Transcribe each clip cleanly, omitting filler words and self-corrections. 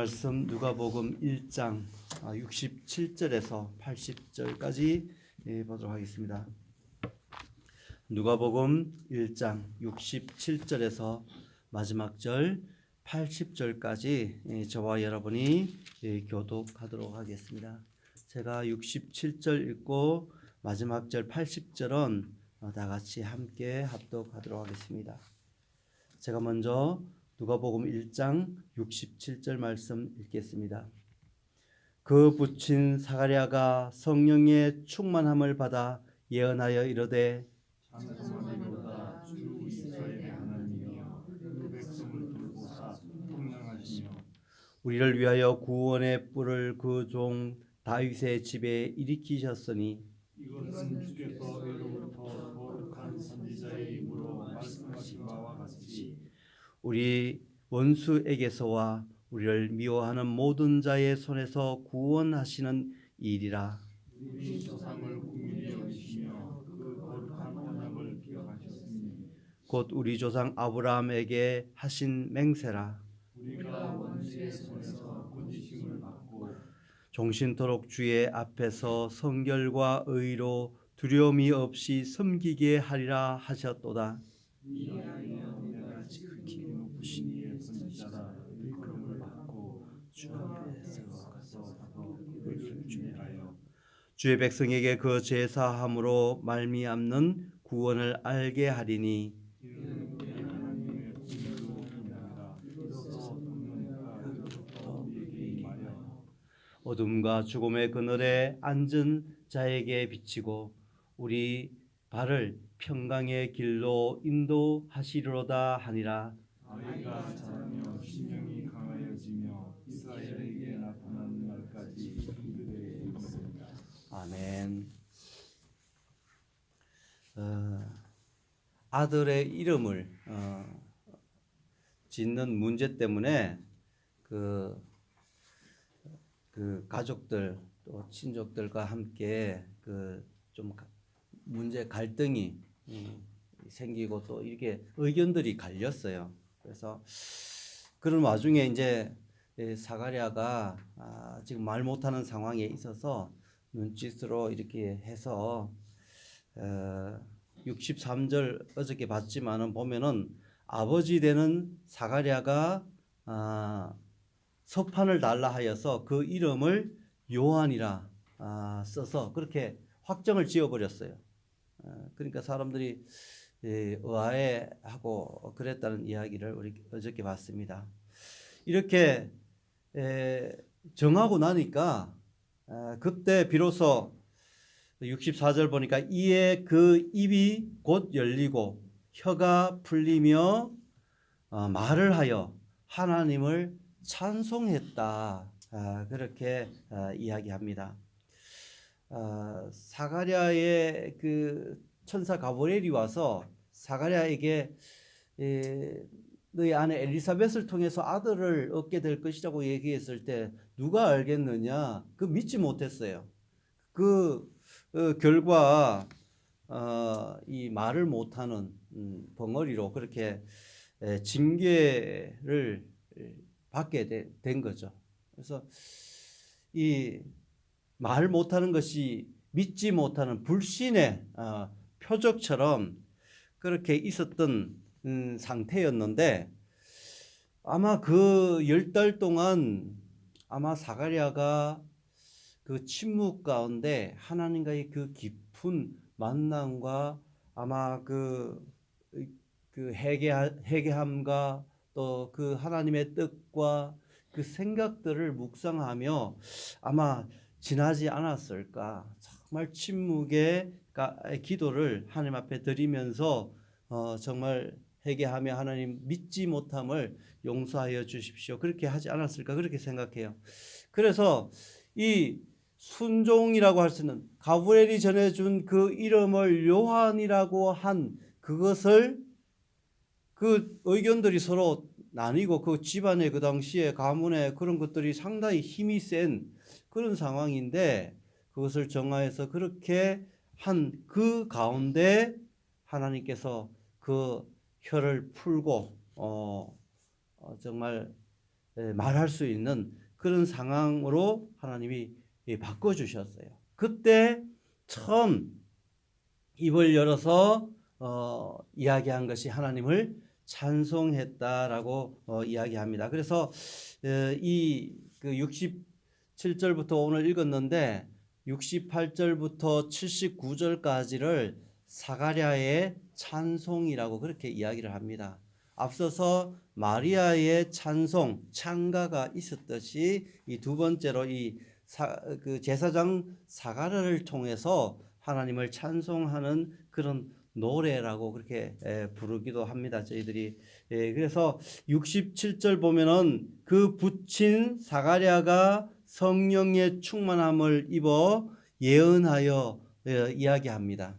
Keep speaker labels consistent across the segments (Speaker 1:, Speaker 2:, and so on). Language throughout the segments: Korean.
Speaker 1: 말씀 누가복음 1장 67절에서 80절까지 보도록 하겠습니다. 누가복음 1장 67절에서 마지막 절 80절까지 저와 여러분이 교독하도록 하겠습니다. 제가 67절 읽고 마지막 절 80절은 다 같이 함께 합독하도록 하겠습니다. 제가 먼저 누가복음 1장 67절 말씀 읽겠습니다. 그 부친 사가랴가 성령의 충만함을 받아 예언하여 이르되
Speaker 2: 장성하리로다. 주 이스라엘의 하나님이여 그 백성을 돌보사 평강하시며
Speaker 1: 우리를 위하여 구원의 뿔을 그 종 다윗의 집에 일으키셨으니
Speaker 2: 이것은 주께서 예로부터 거룩한 선지자의 입으로 말씀하신 바와 같이
Speaker 1: 우리 원수에게서와 우리를 미워하는 모든 자의 손에서 구원하시는 일이라.
Speaker 2: 우리 조상을 긍휼히 여기시며 그 거룩한 언약을 기억하셨으니
Speaker 1: 곧 우리 조상 아브라함에게 하신 맹세라.
Speaker 2: 우리가 원수의 손에서 건지심을 받고
Speaker 1: 종신토록 주의 앞에서 성결과 의로 두려움이 없이 섬기게 하리라 하셨도다.
Speaker 2: 이하여 내가 지극히 높으신 이의 선지자라 일컬음을 받고 주 앞에서 가서 그를 준비하여
Speaker 1: 주의 백성에게 그 제사함으로 말미암는 구원을 알게 하리니
Speaker 2: 이는 우리 하나님의 공의로 인하라. 이로써 없는 그로부터 우리에게 임하여
Speaker 1: 어둠과 죽음의 그늘에 앉은 자에게 비치고 우리 발을 평강의 길로 인도하시리로다 하니라.
Speaker 2: 아이가 자라며 심령이 강하여지며 이스라엘에게 나타나는 날까지 그들의 있습니다.
Speaker 1: 아멘. 아들의 이름을 짓는 문제 때문에 그 가족들 또 친족들과 함께 좀 문제 갈등이 생기고 또 이렇게 의견들이 갈렸어요. 그래서 그런 와중에 이제 사가랴가 지금 말 못하는 상황에 있어서 눈짓으로 이렇게 해서 63절 어저께 봤지만은 보면은 아버지 되는 사가랴가 서판을 달라 하여서 그 이름을 요한이라 써서 그렇게 확정을 지어버렸어요. 그러니까 사람들이 의아해하고 그랬다는 이야기를 우리 어저께 봤습니다. 이렇게 정하고 나니까 그때 비로소 64절 보니까 이에 그 입이 곧 열리고 혀가 풀리며 말을 하여 하나님을 찬송했다. 그렇게 이야기합니다. 사가랴의 그 천사 가브리엘이 와서 사가랴에게 너희 아내 엘리사벳을 통해서 아들을 얻게 될 것이라고 얘기했을 때 누가 알겠느냐? 그 믿지 못했어요. 그 결과 이 말을 못하는 벙어리로 그렇게 징계를 받게 된 거죠. 그래서 이 말 못하는 것이 믿지 못하는 불신의 표적처럼 그렇게 있었던 상태였는데 아마 그 10달 동안 아마 사가랴가 그 침묵 가운데 하나님과의 그 깊은 만남과 아마 그 회개함과 또 그 하나님의 뜻과 그 생각들을 묵상하며 아마 지나지 않았을까. 정말 침묵의 기도를 하나님 앞에 드리면서 정말 회개하며 하나님 믿지 못함을 용서하여 주십시오. 그렇게 하지 않았을까 그렇게 생각해요. 그래서 이 순종이라고 할 수 있는 가브리엘이 전해준 그 이름을 요한이라고 한 그것을 그 의견들이 서로 나뉘고 그 집안의 그 당시에 가문의 그런 것들이 상당히 힘이 센 그런 상황인데 그것을 정하여서 그렇게 한 그 가운데 하나님께서 그 혀를 풀고 정말 말할 수 있는 그런 상황으로 하나님이 바꿔주셨어요. 그때 처음 입을 열어서 이야기한 것이 하나님을 찬송했다라고 이야기합니다. 그래서 이 그 67절부터 오늘 읽었는데 68절부터 79절까지를 사가랴의 찬송이라고 그렇게 이야기를 합니다. 앞서서 마리아의 찬송, 찬가가 있었듯이 이 두 번째로 그 제사장 사가랴를 통해서 하나님을 찬송하는 그런 노래라고 그렇게 부르기도 합니다. 저희들이. 그래서 67절 보면은 그 붙인 사가랴가 성령의 충만함을 입어 예언하여 이야기합니다.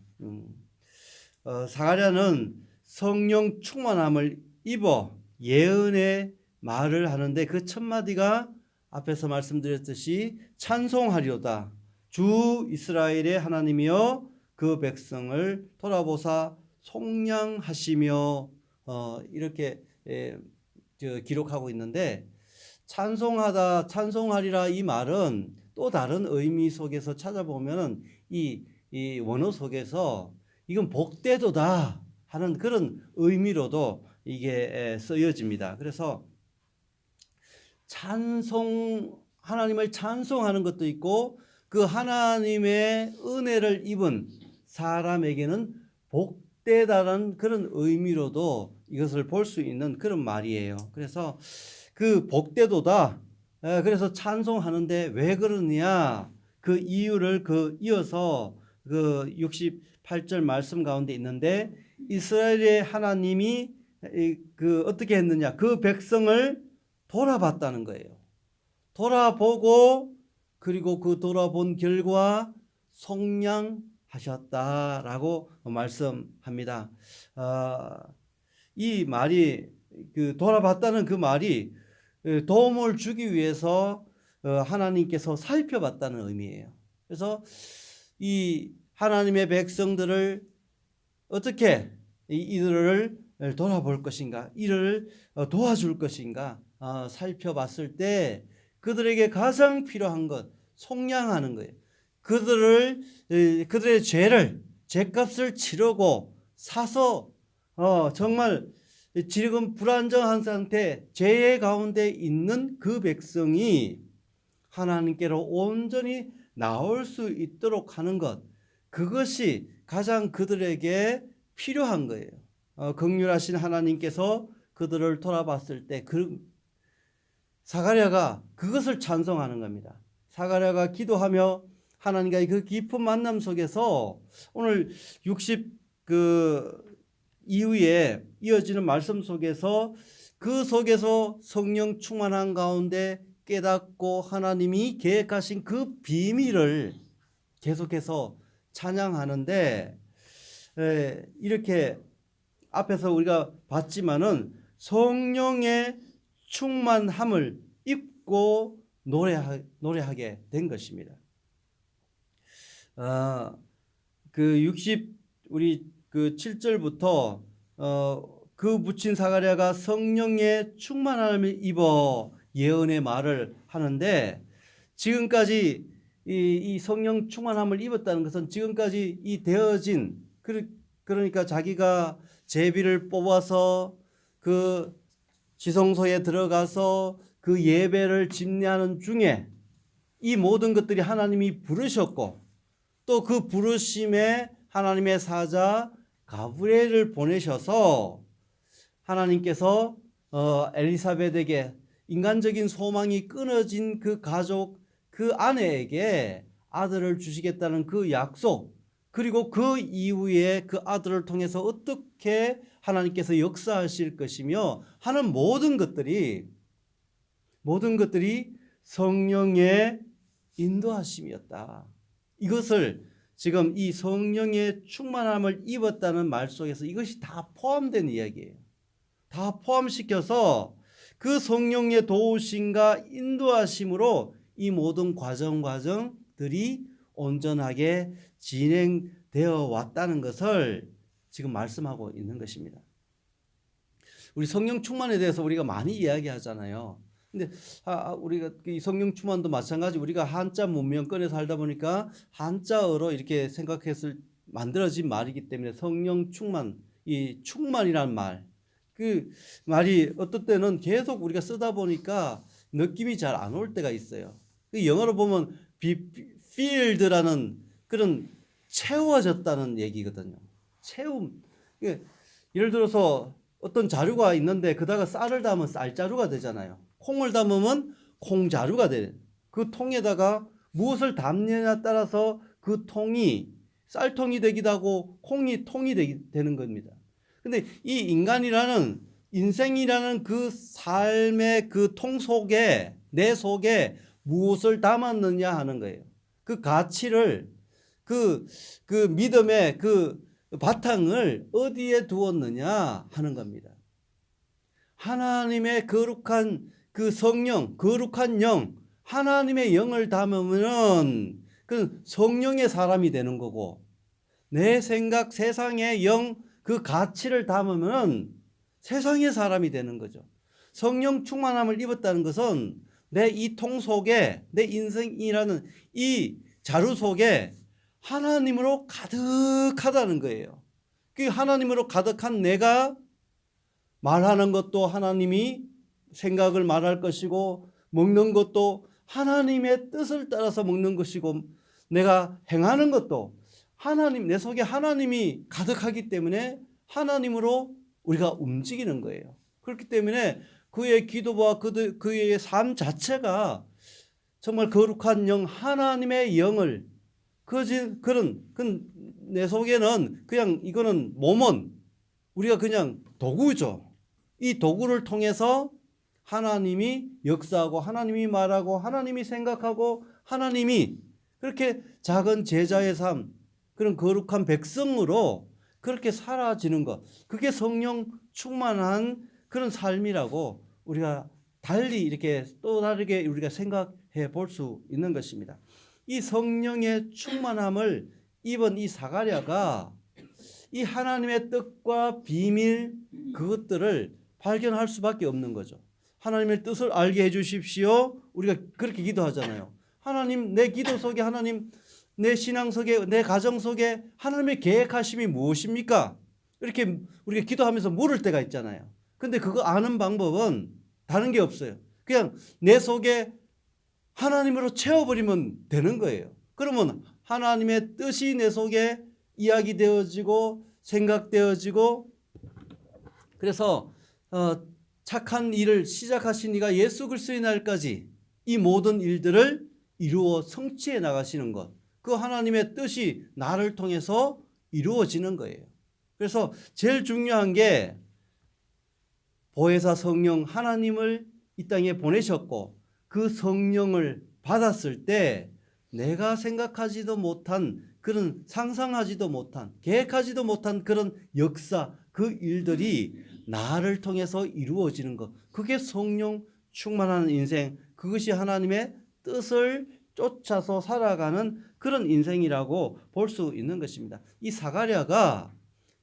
Speaker 1: 사가랴는 성령 충만함을 입어 예언의 말을 하는데 그 첫 마디가 앞에서 말씀드렸듯이 찬송하리로다. 주 이스라엘의 하나님이여 그 백성을 돌아보사 속량하시며 이렇게 기록하고 있는데 찬송하다, 찬송하리라 이 말은 또 다른 의미 속에서 찾아보면 이 원어 속에서 이건 복되도다 하는 그런 의미로도 이게 쓰여집니다. 그래서 하나님을 찬송하는 것도 있고 그 하나님의 은혜를 입은 사람에게는 복되다라는 그런 의미로도 이것을 볼 수 있는 그런 말이에요. 그래서 그 복되도다. 그래서 찬송하는데 왜 그러느냐? 그 이유를 이어서 그 68절 말씀 가운데 있는데 이스라엘의 하나님이 그 어떻게 했느냐? 그 백성을 돌아봤다는 거예요. 돌아보고 그리고 그 돌아본 결과 속량하셨다라고 말씀합니다. 이 말이 그 돌아봤다는 그 말이 도움을 주기 위해서 하나님께서 살펴봤다는 의미예요. 그래서 이 하나님의 백성들을 어떻게 이들을 돌아볼 것인가, 이를 도와줄 것인가 살펴봤을 때 그들에게 가장 필요한 것 속량하는 거예요. 그들의 죄값을 치르고 사서 정말 지금 불안정한 상태, 죄의 가운데 있는 그 백성이 하나님께로 온전히 나올 수 있도록 하는 것, 그것이 가장 그들에게 필요한 거예요. 긍휼하신 하나님께서 그들을 돌아봤을 때 사가랴가 그것을 찬송하는 겁니다. 사가랴가 기도하며 하나님과의 그 깊은 만남 속에서 오늘 60 이후에 이어지는 말씀 속에서 그 속에서 성령 충만한 가운데 깨닫고 하나님이 계획하신 그 비밀을 계속해서 찬양하는데 이렇게 앞에서 우리가 봤지만은 성령의 충만함을 입고 노래하게 된 것입니다. 우리 7절부터 그 묻힌 사가랴가 성령의 충만함을 입어 예언의 말을 하는데 지금까지 이 성령 충만함을 입었다는 것은 지금까지 이 되어진 그러니까 자기가 제비를 뽑아서 그 지성소에 들어가서 그 예배를 집례하는 중에 이 모든 것들이 하나님이 부르셨고 또 그 부르심에 하나님의 사자 가브리엘을 보내셔서 하나님께서 엘리사벳에게 인간적인 소망이 끊어진 그 가족 그 아내에게 아들을 주시겠다는 그 약속, 그리고 그 이후에 그 아들을 통해서 어떻게 하나님께서 역사하실 것이며 하는 모든 것들이 성령의 인도하심이었다. 이것을 지금 이 성령의 충만함을 입었다는 말 속에서 이것이 다 포함된 이야기예요. 다 포함시켜서 그 성령의 도우심과 인도하심으로 이 모든 과정들이 온전하게 진행되어 왔다는 것을 지금 말씀하고 있는 것입니다. 우리 성령 충만에 대해서 우리가 많이 이야기하잖아요. 근데 우리가 이 성령 충만도 마찬가지 우리가 한자 문명권에 살다 보니까 한자어로 이렇게 생각했을 만들어진 말이기 때문에 성령 충만, 이 충만이란 말, 그 말이 어떤 때는 계속 우리가 쓰다 보니까 느낌이 잘 안 올 때가 있어요. 그 영어로 보면 filled라는 그런 채워졌다는 얘기거든요. 채움. 예를 들어서 어떤 자루가 있는데 그다가 쌀을 담으면 쌀자루가 되잖아요. 콩을 담으면 콩자루가 돼. 그 통에다가 무엇을 담느냐에 따라서 그 통이 쌀통이 되기도 하고 콩이 통이 되는 겁니다. 근데 이 인간이라는 인생이라는 그 삶의 그 통 속에 내 속에 무엇을 담았느냐 하는 거예요. 그 가치를 그 믿음의 그 바탕을 어디에 두었느냐 하는 겁니다. 하나님의 거룩한 그 성령, 거룩한 영, 하나님의 영을 담으면 그 성령의 사람이 되는 거고, 내 생각, 세상의 영, 그 가치를 담으면 세상의 사람이 되는 거죠. 성령 충만함을 입었다는 것은 내 이 통 속에, 내 인생이라는 이 자루 속에 하나님으로 가득하다는 거예요. 그 하나님으로 가득한 내가 말하는 것도 하나님이 생각을 말할 것이고, 먹는 것도 하나님의 뜻을 따라서 먹는 것이고, 내가 행하는 것도 하나님, 내 속에 하나님이 가득하기 때문에 하나님으로 우리가 움직이는 거예요. 그렇기 때문에 그의 기도와 그의 삶 자체가 정말 거룩한 영, 하나님의 영을 그런 내 속에는 그냥 이거는 몸은 우리가 그냥 도구죠. 이 도구를 통해서 하나님이 역사하고 하나님이 말하고 하나님이 생각하고 하나님이 그렇게 작은 제자의 삶, 그런 거룩한 백성으로 그렇게 사라지는 것, 그게 성령 충만한 그런 삶이라고 우리가 달리 이렇게 또 다르게 우리가 생각해 볼 수 있는 것입니다. 이 성령의 충만함을 입은 이 사가랴가 이 하나님의 뜻과 비밀 그것들을 발견할 수밖에 없는 거죠. 하나님의 뜻을 알게 해 주십시오. 우리가 그렇게 기도하잖아요. 하나님, 내 기도 속에 하나님, 내 신앙 속에, 내 가정 속에 하나님의 계획하심이 무엇입니까? 이렇게 우리가 기도하면서 물을 때가 있잖아요. 근데 그거 아는 방법은 다른 게 없어요. 그냥 내 속에 하나님으로 채워버리면 되는 거예요. 그러면 하나님의 뜻이 내 속에 이야기되어지고 생각되어지고, 그래서 착한 일을 시작하신 이가 예수 그리스도의 날까지 이 모든 일들을 이루어 성취해 나가시는 것, 그 하나님의 뜻이 나를 통해서 이루어지는 거예요. 그래서 제일 중요한 게 보혜사 성령 하나님을 이 땅에 보내셨고, 그 성령을 받았을 때 내가 생각하지도 못한 그런, 상상하지도 못한, 계획하지도 못한 그런 역사, 그 일들이 나를 통해서 이루어지는 것, 그게 성령 충만한 인생, 그것이 하나님의 뜻을 쫓아서 살아가는 그런 인생이라고 볼 수 있는 것입니다. 이 사가랴가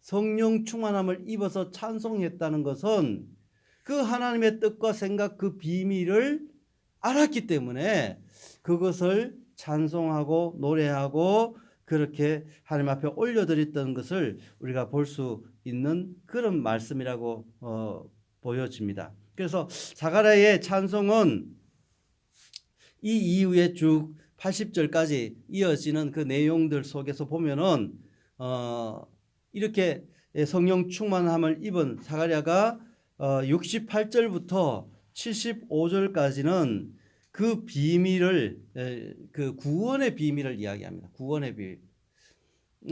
Speaker 1: 성령 충만함을 입어서 찬송했다는 것은 그 하나님의 뜻과 생각, 그 비밀을 알았기 때문에 그것을 찬송하고 노래하고 그렇게 하나님 앞에 올려드렸던 것을 우리가 볼 수 있는 그런 말씀이라고 보여집니다. 그래서 사가랴의 찬송은 이 이후에 쭉 80절까지 이어지는 그 내용들 속에서 보면은 이렇게 성령 충만함을 입은 사가랴가 68절부터 75절까지는 그 비밀을, 그 구원의 비밀을 이야기합니다. 구원의 비밀.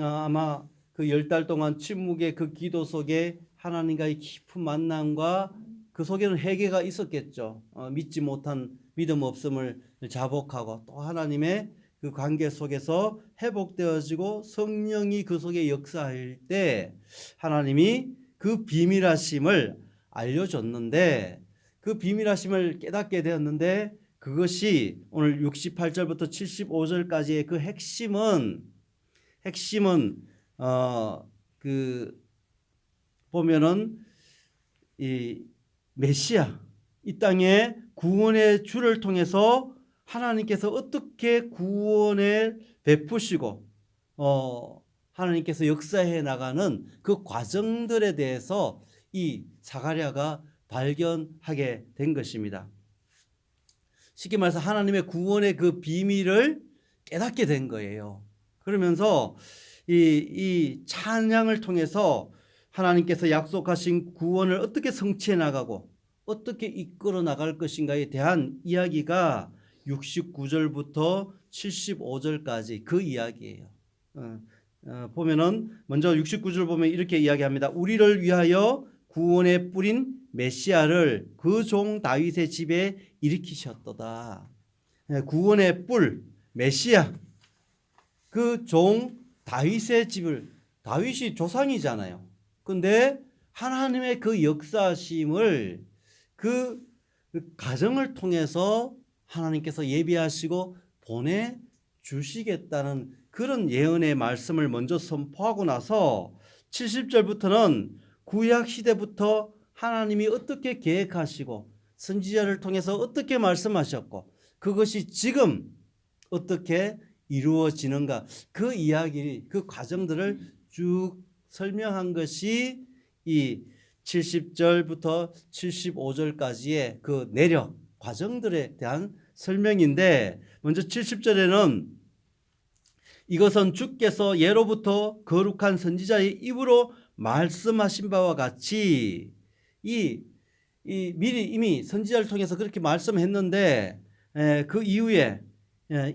Speaker 1: 아마 그 10달 동안 침묵의 그 기도 속에 하나님과의 깊은 만남과 그 속에는 회개가 있었겠죠. 믿지 못한 믿음 없음을 자복하고 또 하나님의 그 관계 속에서 회복되어지고 성령이 그 속에 역사할 때 하나님이 그 비밀하심을 알려줬는데, 그 비밀하심을 깨닫게 되었는데, 그것이 오늘 68절부터 75절까지의 그 핵심은 그 보면은 이 메시아, 이 땅에 구원의 주를 통해서 하나님께서 어떻게 구원을 베푸시고 하나님께서 역사해 나가는 그 과정들에 대해서 이 사가랴가 발견하게 된 것입니다. 쉽게 말해서 하나님의 구원의 그 비밀을 깨닫게 된 거예요. 그러면서 이 찬양을 통해서 하나님께서 약속하신 구원을 어떻게 성취해 나가고 어떻게 이끌어 나갈 것인가에 대한 이야기가 69절부터 75절까지 그 이야기예요. 보면은 먼저 69절 보면 이렇게 이야기합니다. 우리를 위하여 구원의 뿌린 메시아를 그 종 다윗의 집에 일으키셨도다. 구원의 뿔 메시아, 그 종 다윗의 집을, 다윗이 조상이잖아요. 근데 하나님의 그 역사심을 그 가정을 통해서 하나님께서 예비하시고 보내주시겠다는 그런 예언의 말씀을 먼저 선포하고 나서 70절부터는 구약 시대부터 하나님이 어떻게 계획하시고 선지자를 통해서 어떻게 말씀하셨고 그것이 지금 어떻게 이루어지는가, 그 이야기, 그 과정들을 쭉 설명한 것이 이 70절부터 75절까지의 그 내력 과정들에 대한 설명인데, 먼저 70절에는 이것은 주께서 예로부터 거룩한 선지자의 입으로 말씀하신 바와 같이 미리 이미 선지자를 통해서 그렇게 말씀했는데 그 이후에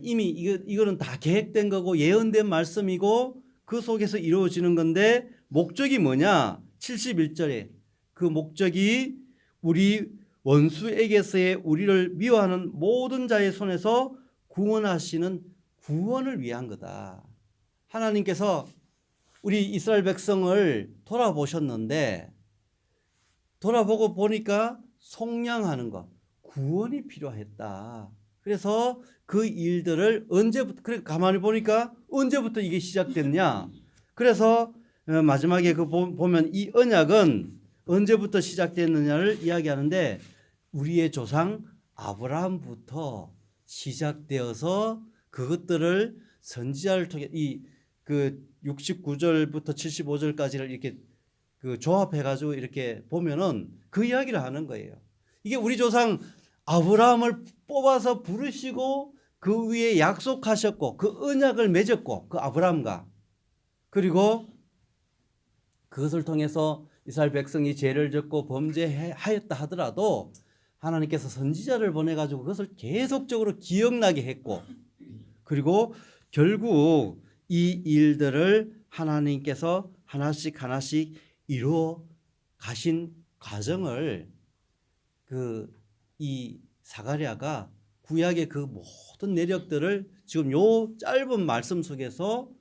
Speaker 1: 이미 이거는 다 계획된 거고 예언된 말씀이고 그 속에서 이루어지는 건데, 목적이 뭐냐? 71절에 그 목적이 우리 원수에게서의 우리를 미워하는 모든 자의 손에서 구원하시는 구원을 위한 거다. 하나님께서 우리 이스라엘 백성을 돌아보셨는데 돌아보고 보니까 속량하는 것, 구원이 필요했다. 그래서 그 일들을 언제부터, 그래 가만히 보니까 언제부터 이게 시작됐냐? 그래서 마지막에 그 보면 이 언약은 언제부터 시작됐느냐를 이야기하는데 우리의 조상 아브라함부터 시작되어서 그것들을 선지자를 통해 이 그 69절부터 75절까지를 이렇게 그 조합해가지고 이렇게 보면은 그 이야기를 하는 거예요. 이게 우리 조상 아브라함을 뽑아서 부르시고 그 위에 약속하셨고 그 언약을 맺었고 그 아브라함과, 그리고 그것을 통해서 이스라엘 백성이 죄를 짓고 범죄하였다 하더라도 하나님께서 선지자를 보내가지고 그것을 계속적으로 기억나게 했고, 그리고 결국 이 일들을 하나님께서 하나씩 하나씩 이루어 가신 과정을 이 사가랴가 구약의 그 모든 내력들을 지금 요 짧은 말씀 속에서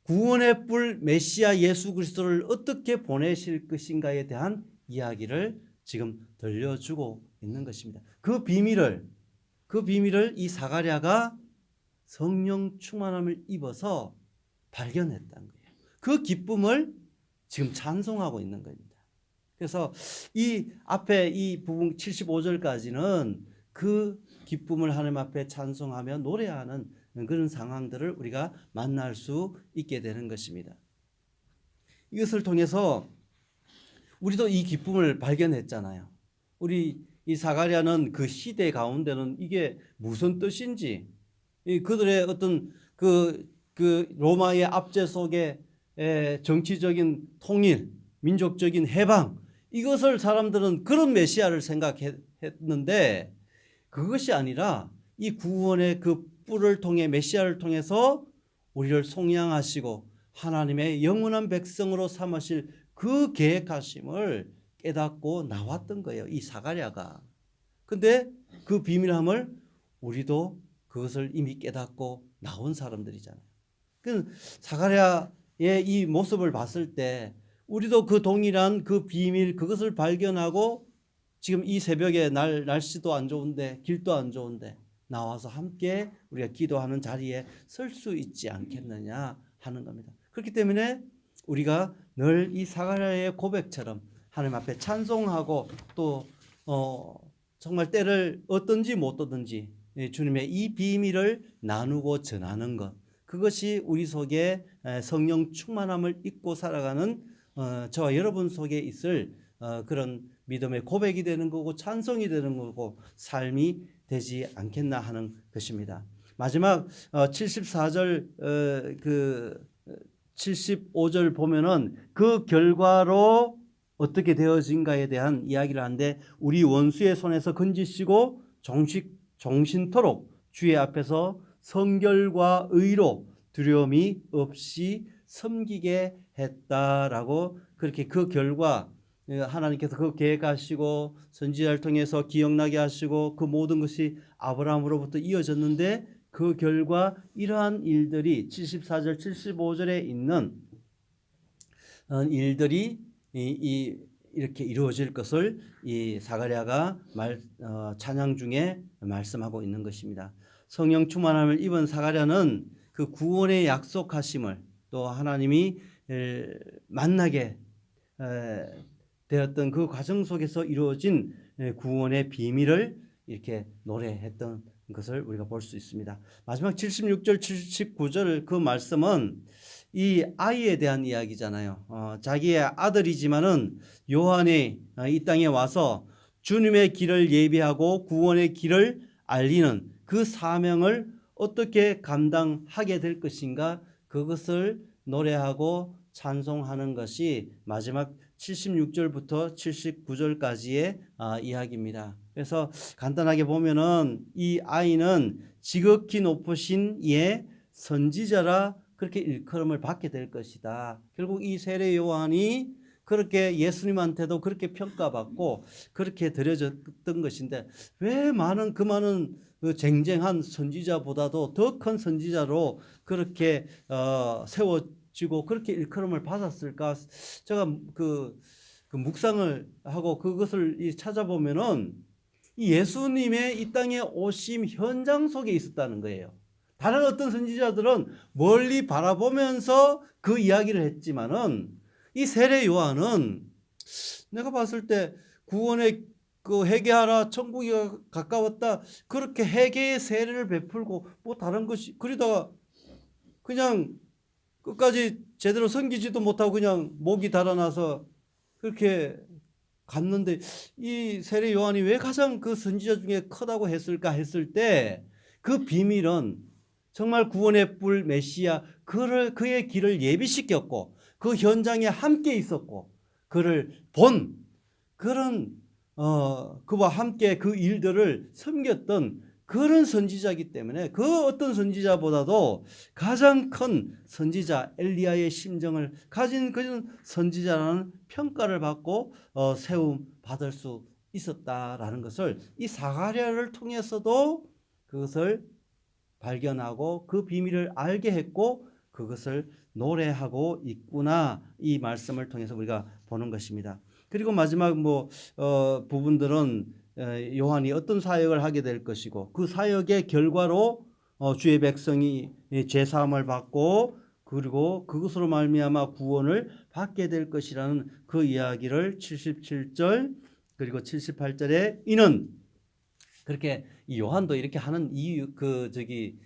Speaker 1: 구원의 뿔 메시아 예수 그리스도를 어떻게 보내실 것인가에 대한 이야기를 지금 들려주고 있는 것입니다. 그 비밀을 이 사가랴가 성령 충만함을 입어서 발견했다는 거예요. 그 기쁨을 지금 찬송하고 있는 겁니다. 그래서 이 앞에 이 부분 75절까지는 그 기쁨을 하나님 앞에 찬송하며 노래하는 그런 상황들을 우리가 만날 수 있게 되는 것입니다. 이것을 통해서 우리도 이 기쁨을 발견했잖아요. 우리 이 사가랴는 그 시대 가운데는 이게 무슨 뜻인지, 그들의 어떤 그 로마의 압제 속에 정치적인 통일, 민족적인 해방, 이것을 사람들은 그런 메시아를 생각했는데 그것이 아니라 이 구원의 그 뿔을 통해 메시아를 통해서 우리를 속량하시고 하나님의 영원한 백성으로 삼으실 그 계획하심을 깨닫고 나왔던 거예요, 이 사가랴가. 근데 그 비밀함을 우리도 그것을 이미 깨닫고 나온 사람들이잖아요. 그 사가랴의 이 모습을 봤을 때 우리도 그 동일한 그 비밀, 그것을 발견하고 지금 이 새벽에 날씨도 안 좋은데 길도 안 좋은데 나와서 함께 우리가 기도하는 자리에 설 수 있지 않겠느냐 하는 겁니다. 그렇기 때문에 우리가 늘 이 사가랴의 고백처럼 하나님 앞에 찬송하고 또 정말 때를 얻든지 못 얻든지 주님의 이 비밀을 나누고 전하는 것, 그것이 우리 속에 성령 충만함을 입고 살아가는 저와 여러분 속에 있을 그런 믿음의 고백이 되는 거고 찬송이 되는 거고 삶이 되지 않겠나 하는 것입니다. 마지막 74절 그 75절 보면은 그 결과로 어떻게 되어진가에 대한 이야기를 하는데, 우리 원수의 손에서 건지시고 종신토록 주의 앞에서 성결과 의로 두려움이 없이 섬기게 했다라고, 그렇게 그 결과 하나님께서 그 계획하시고 선지자를 통해서 기억나게 하시고 그 모든 것이 아브라함으로부터 이어졌는데, 그 결과 이러한 일들이 74절 75절에 있는 일들이 이렇게 이루어질 것을 이 사가랴가 찬양 중에 말씀하고 있는 것입니다. 성령 충만함을 입은 사가랴는 그 구원의 약속하심을, 또 하나님이 만나게 되었던 그 과정 속에서 이루어진 구원의 비밀을 이렇게 노래했던 것을 우리가 볼 수 있습니다. 마지막 76절 79절 그 말씀은 이 아이에 대한 이야기잖아요. 자기의 아들이지만은 요한이 이 땅에 와서 주님의 길을 예비하고 구원의 길을 알리는 그 사명을 어떻게 감당하게 될 것인가, 그것을 노래하고 찬송하는 것이 마지막 76절부터 79절까지의 이야기입니다. 그래서 간단하게 보면은 이 아이는 지극히 높으신 이의 선지자라 그렇게 일컬음을 받게 될 것이다. 결국 이 세례 요한이 그렇게 예수님한테도 그렇게 평가받고 그렇게 드려졌던 것인데, 왜 그 많은 그 쟁쟁한 선지자보다도 더 큰 선지자로 그렇게 세워지고 그렇게 일컬음을 받았을까? 제가 그 묵상을 하고 그것을 찾아보면은 이 예수님의 이 땅에 오심 현장 속에 있었다는 거예요. 다른 어떤 선지자들은 멀리 바라보면서 그 이야기를 했지만은 이 세례 요한은 내가 봤을 때 구원의 그 회개하라 천국이 가까웠다 그렇게 회개의 세례를 베풀고 뭐 다른 것이, 그러다가 그냥 끝까지 제대로 섬기지도 못하고 그냥 목이 달아나서 그렇게 갔는데, 이 세례 요한이 왜 가장 그 선지자 중에 크다고 했을까 했을 때, 그 비밀은 정말 구원의 뿔 메시아 그의 길을 예비시켰고 그 현장에 함께 있었고 그를 본 그런 그와 함께 그 일들을 섬겼던 그런 선지자이기 때문에, 그 어떤 선지자보다도 가장 큰 선지자 엘리야의 심정을 가진 그런 선지자라는 평가를 받고 세움 받을 수 있었다라는 것을 이 사가랴를 통해서도 그것을 발견하고 그 비밀을 알게 했고 그것을 노래하고 있구나, 이 말씀을 통해서 우리가 보는 것입니다. 그리고 마지막 부분들은 요한이 어떤 사역을 하게 될 것이고 그 사역의 결과로 주의 백성이 죄사함을 받고 그리고 그것으로 말미암아 구원을 받게 될 것이라는 그 이야기를 77절 그리고 78절에 이는, 그렇게 이 요한도 이렇게 하는 이유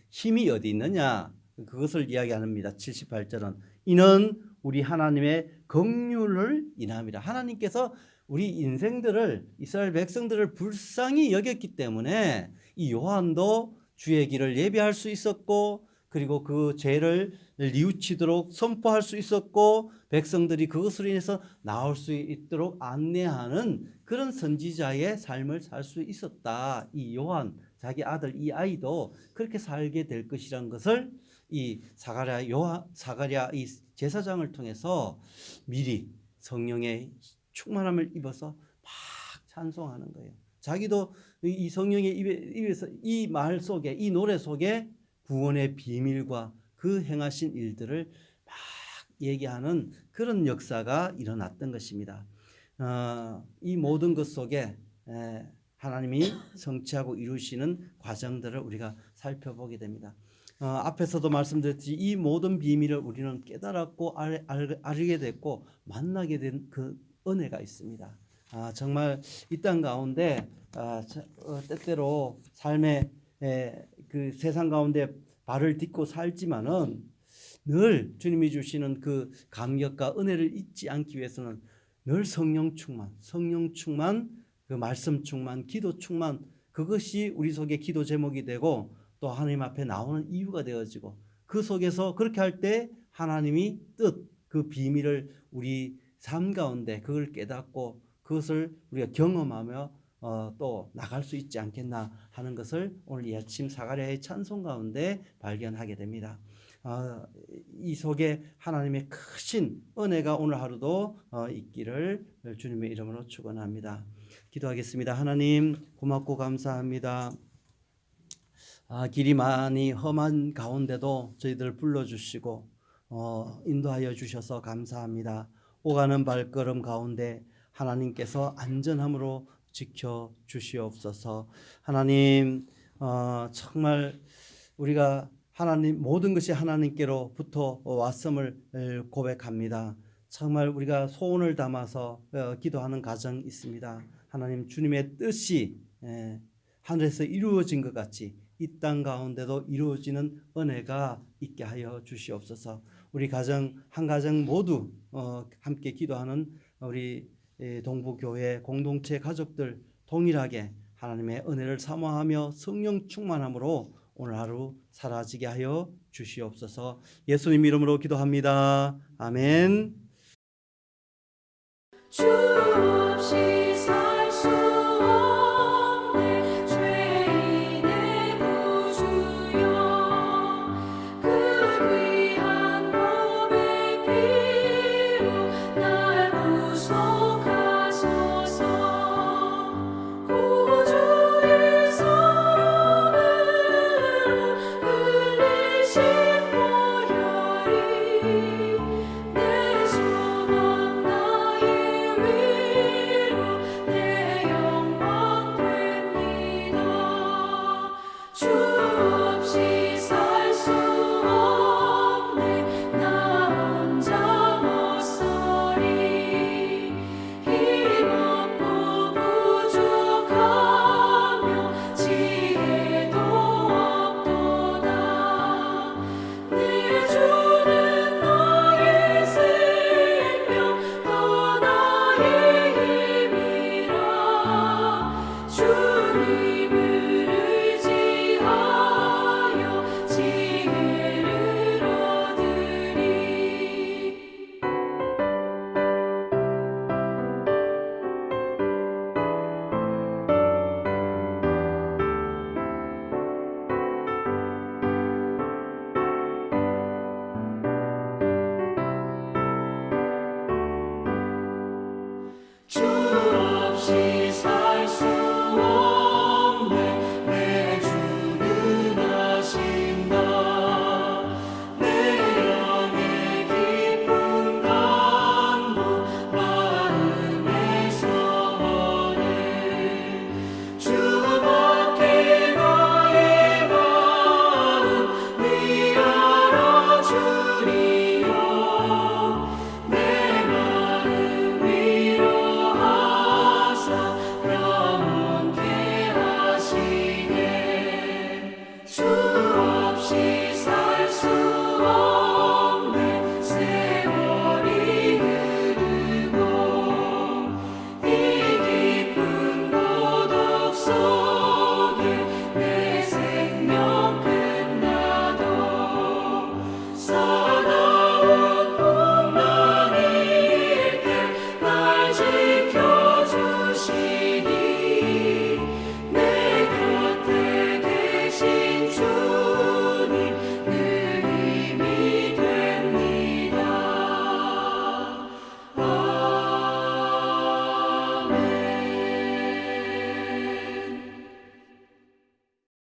Speaker 1: 힘이 어디 있느냐, 그것을 이야기합니다. 78절은 이는 우리 하나님의 긍휼을 인함이라. 하나님께서 우리 인생들을, 이스라엘 백성들을 불쌍히 여겼기 때문에 이 요한도 주의 길을 예비할 수 있었고 그리고 그 죄를 뉘우치도록 선포할 수 있었고 백성들이 그것으로 인해서 나올 수 있도록 안내하는 그런 선지자의 삶을 살 수 있었다. 이 요한 자기 아들 이 아이도 그렇게 살게 될 것이라는 것을 이 사가랴 이 제사장을 통해서 미리 성령의 충만함을 입어서 막 찬송하는 거예요. 자기도 이 성령의 입에서 이 말 속에, 이 노래 속에 구원의 비밀과 그 행하신 일들을 막 얘기하는 그런 역사가 일어났던 것입니다. 이 모든 것 속에 하나님이 성취하고 이루시는 과정들을 우리가 살펴보게 됩니다. 앞에서도 말씀드렸듯이 이 모든 비밀을 우리는 깨달았고 알게 됐고 만나게 된 그 은혜가 있습니다. 정말 이 땅 가운데 때때로 삶의 그 세상 가운데 발을 딛고 살지만은 늘 주님이 주시는 그 감격과 은혜를 잊지 않기 위해서는 늘 성령 충만, 그 말씀 충만, 기도 충만, 그것이 우리 속에 기도 제목이 되고 또 하나님 앞에 나오는 이유가 되어지고 그 속에서 그렇게 할 때 하나님이 그 비밀을 우리 삶 가운데 그걸 깨닫고 그것을 우리가 경험하며 또 나갈 수 있지 않겠나 하는 것을 오늘 이 아침 사가랴의 찬송 가운데 발견하게 됩니다. 이 속에 하나님의 크신 은혜가 오늘 하루도 있기를 주님의 이름으로 축원합니다. 기도하겠습니다. 하나님 고맙고 감사합니다. 길이 많이 험한 가운데도 저희들 불러주시고 인도하여 주셔서 감사합니다. 오가는 발걸음 가운데 하나님께서 안전함으로 지켜 주시옵소서. 하나님 정말 우리가 하나님 모든 것이 하나님께로부터 왔음을 고백합니다. 정말 우리가 소원을 담아서 기도하는 가정 있습니다. 하나님 주님의 뜻이 하늘에서 이루어진 것 같이 이 땅 가운데도 이루어지는 은혜가 있게 하여 주시옵소서. 우리 가정 한 가정 모두 함께 기도하는 우리 동부교회 공동체 가족들 동일하게 하나님의 은혜를 사모하며 성령 충만함으로 오늘 하루 사라지게 하여 주시옵소서. 예수님 이름으로 기도합니다. 아멘.
Speaker 3: 주 없이